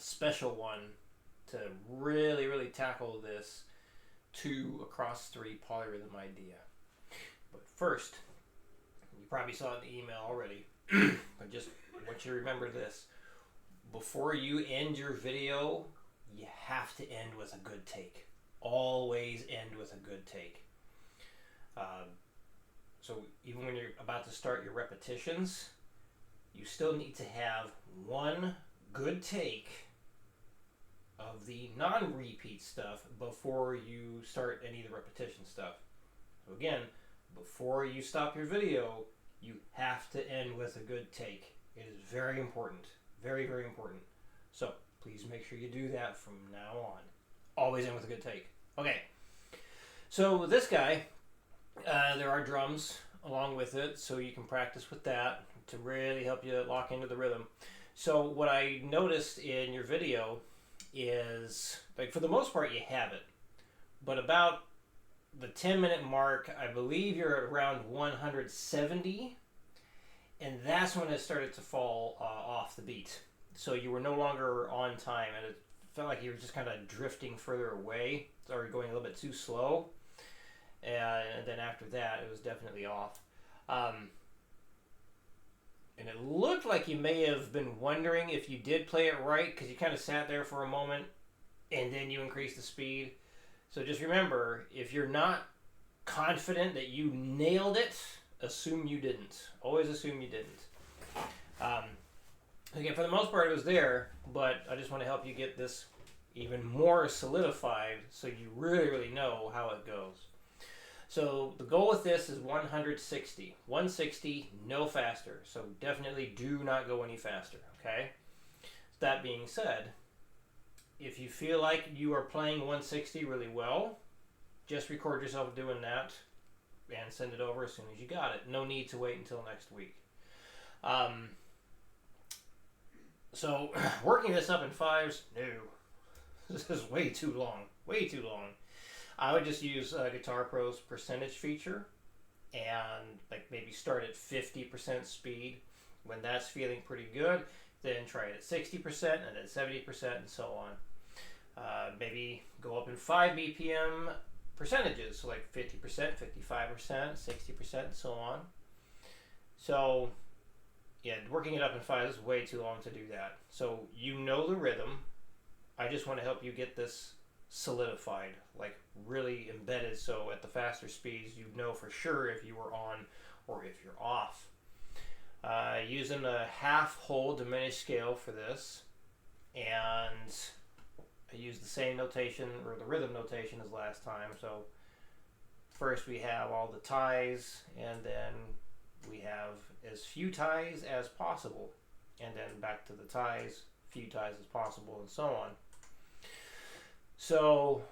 special one to really tackle this 2/3 polyrhythm idea. But first, you probably saw it in the email already, but just want you to remember this. Before you end your video, you have to end with a good take. Always end with a good take. So even when you're about to start your repetitions, you still need to have one good take of the non-repeat stuff before you start any of the repetition stuff. So again, before you stop your video, you have to end with a good take. It is very important. Very important. So please make sure you do that from now on. Always end with a good take. Okay. So with this guy, there are drums along with it, so you can practice with that to really help you lock into the rhythm. So what I noticed in your video is, like, for the most part you have it, but about the 10-minute mark, I believe you're at around 170, and that's when it started to fall off the beat. So you were no longer on time, and it felt like you were just kind of drifting further away, or going a little bit too slow. And then after that, it was definitely off. And it looked like you may have been wondering if you did play it right, because you kind of sat there for a moment, and then you increased the speed. So just remember, if you're not confident that you nailed it, assume you didn't. Always assume you didn't. Again, for the most part, it was there, but I just want to help you get this even more solidified so you really know how it goes. So the goal with this is 160. 160, no faster. So definitely do not go any faster, okay? That being said, if you feel like you are playing 160 really well, just record yourself doing that and send it over as soon as you got it. No need to wait until next week. So working this up in fives, no. This is way too long. Way too long. I would just use Guitar Pro's percentage feature and like maybe start at 50% speed. When that's feeling pretty good, then try it at 60% and then 70% and so on. Maybe go up in 5 BPM percentages, so like 50%, 55%, 60% and so on. So yeah, working it up in 5 is way too long to do that. So you know the rhythm. I just want to help you get this solidified, like really embedded, so at the faster speeds you know for sure if you were on or if you're off. Using a half whole diminished scale for this, and I use the same notation or the rhythm notation as last time. So first we have all the ties, and then we have as few ties as possible, and then back to the ties, few ties as possible, and so on. So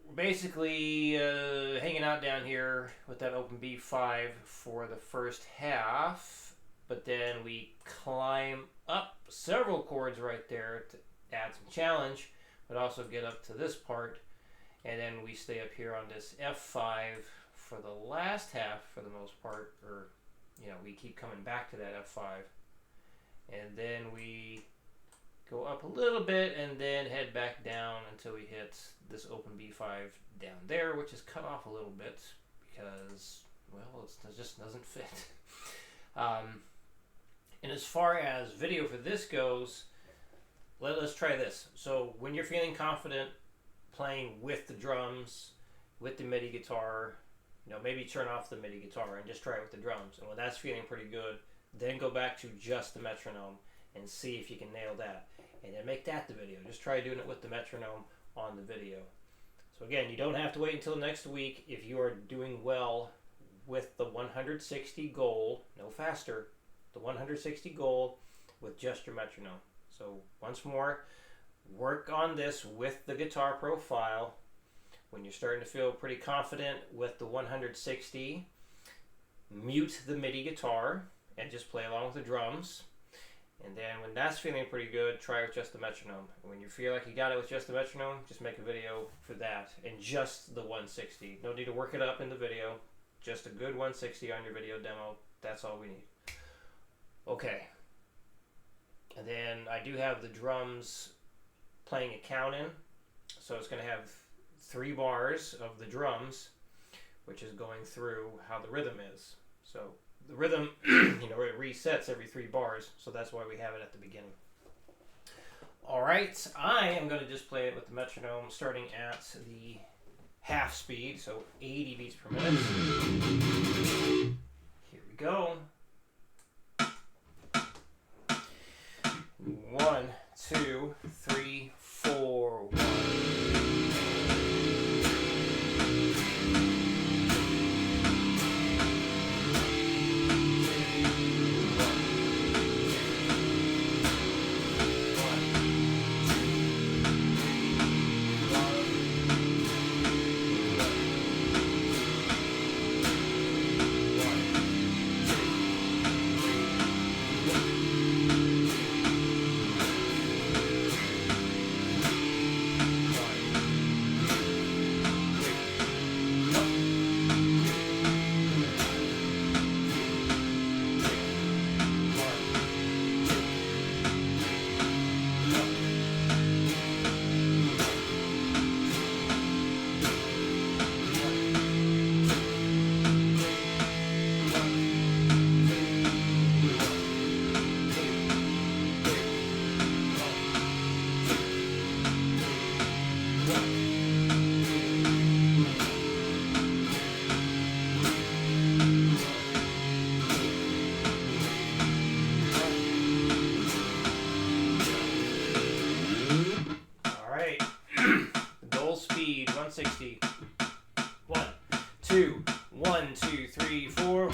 we're basically hanging out down here with that open B5 for the first half, but then we climb up several chords right there to add some challenge, but also get up to this part, and then we stay up here on this F5 for the last half for the most part, or we keep coming back to that F5, and then we go up a little bit and then head back down until we hit this open B5 down there, which is cut off a little bit because, well, it just doesn't fit. And as far as video for this goes, let's try this. So when you're feeling confident playing with the drums, with the MIDI guitar, maybe turn off the MIDI guitar and just try it with the drums. And when that's feeling pretty good, then go back to just the metronome and see if you can nail that. And then make that the video. Just try doing it with the metronome on the video. So again, you don't have to wait until next week if you are doing well with the 160 goal, no faster, the 160 goal with just your metronome. So once more, work on this with the Guitar Pro file. When you're starting to feel pretty confident with the 160, mute the MIDI guitar and just play along with the drums. And then when that's feeling pretty good, try with just the metronome. And when you feel like you got it with just the metronome, just make a video for that and just the 160. No need to work it up in the video. Just a good 160 on your video demo. That's all we need. Okay. And then I do have the drums playing a count in. So it's going to have 3 bars of the drums, which is going through how the rhythm is. So the rhythm, it resets every 3 bars. So that's why we have it at the beginning. All right, I am going to just play it with the metronome starting at the half speed, so 80 beats per minute. Here we go. 1, 2, 3, 4, 1. Speed 160. 1, 2, 1, 2, 3, 4.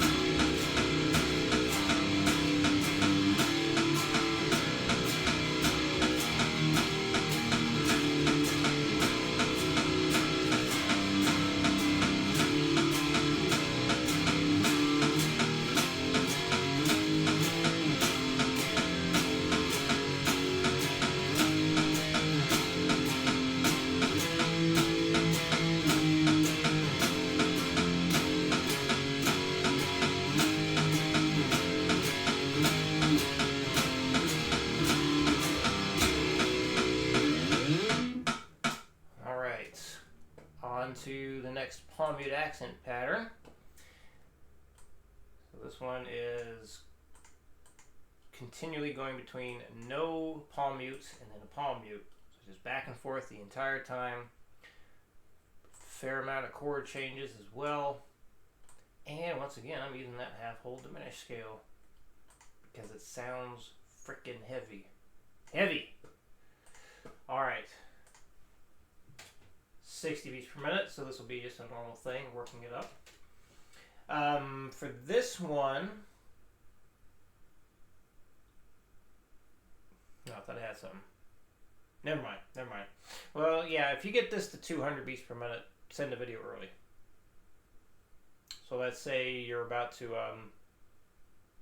To the next palm mute accent pattern. So this one is continually going between no palm mute and then a palm mute. So just back and forth the entire time. Fair amount of chord changes as well. And once again, I'm using that half whole diminished scale because it sounds freaking heavy. Heavy! Alright. 60 beats per minute, so this will be just a normal thing, working it up. For this one, no, I thought I had something. Never mind. Well, yeah, if you get this to 200 beats per minute, send the video early. So let's say you're about to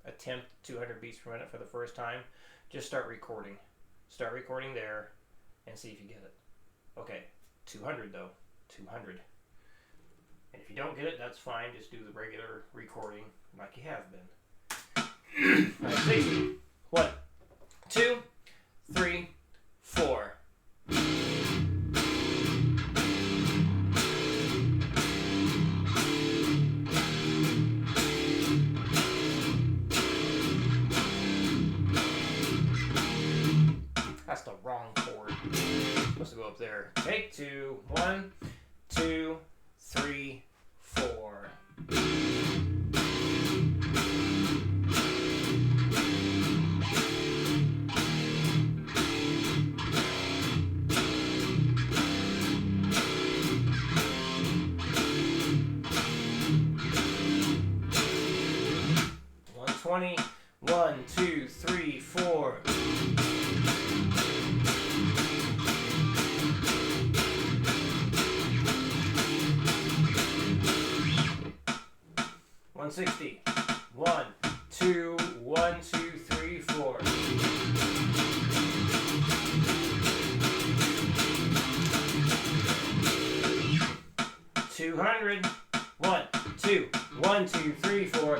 attempt 200 beats per minute for the first time. Just start recording. Start recording there and see if you get it. Okay. 200 though, 200. And if you don't get it, that's fine. Just do the regular recording like you have been. All right, 60. 1, 2, 3, 4. That's the wrong chord. Supposed to go up there. Take 2. 1, 2, 3, 4. $120. 1, 2, 3, 4. $160. 1, 2, 1, 2, 3, 4. $200. 1, 2, 1, 2, 3, 4.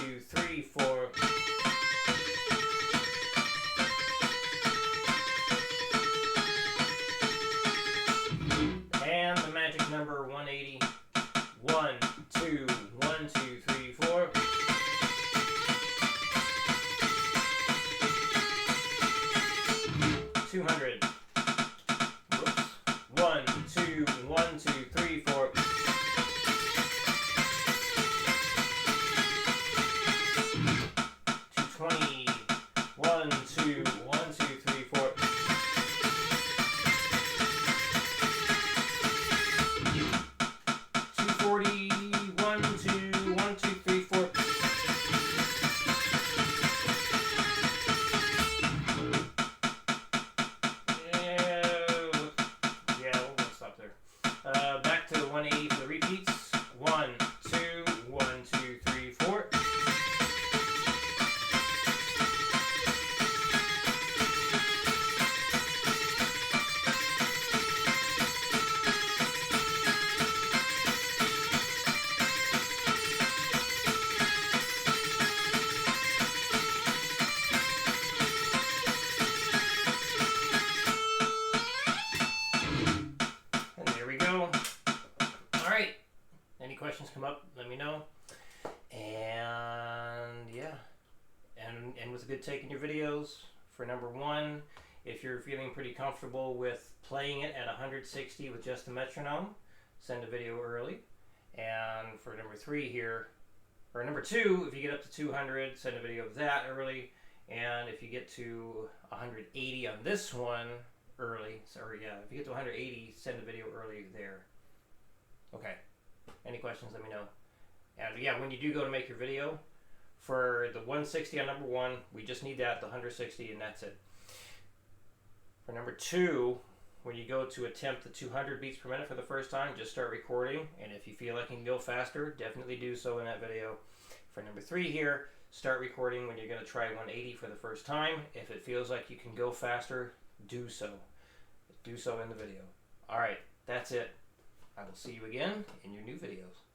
2, 3, 4. And the magic number 180. 1, 2, 1, 2, 3, 4. $200. Whoops. 1, 2, 1, 2, 3, 4. $220. 1, 2, 1, 2, 3, 4. $240. 1, 2, 1, 2, 3, 4. We'll stop there. Back to 180 for the repeats. 1, 2, 1, 2, 3, 4. And there we go. All right. Any questions come up, let me know. And yeah. And with a good take in your videos for number 1, if you're feeling pretty comfortable with playing it at 160 with just a metronome, send a video early. And for number 3 here, or number 2, if you get up to 200, send a video of that early. And if you get to 180 on this one early, if you get to 180, send a video early there. Okay. Any questions, let me know. And yeah, when you do go to make your video, for the 160 on number 1, we just need that, the 160, and that's it. For number 2, when you go to attempt the 200 beats per minute for the first time, just start recording. And if you feel like you can go faster, definitely do so in that video. For number 3 here, start recording when you're going to try 180 for the first time. If it feels like you can go faster, do so. Do so in the video. All right, that's it. I will see you again in your new videos.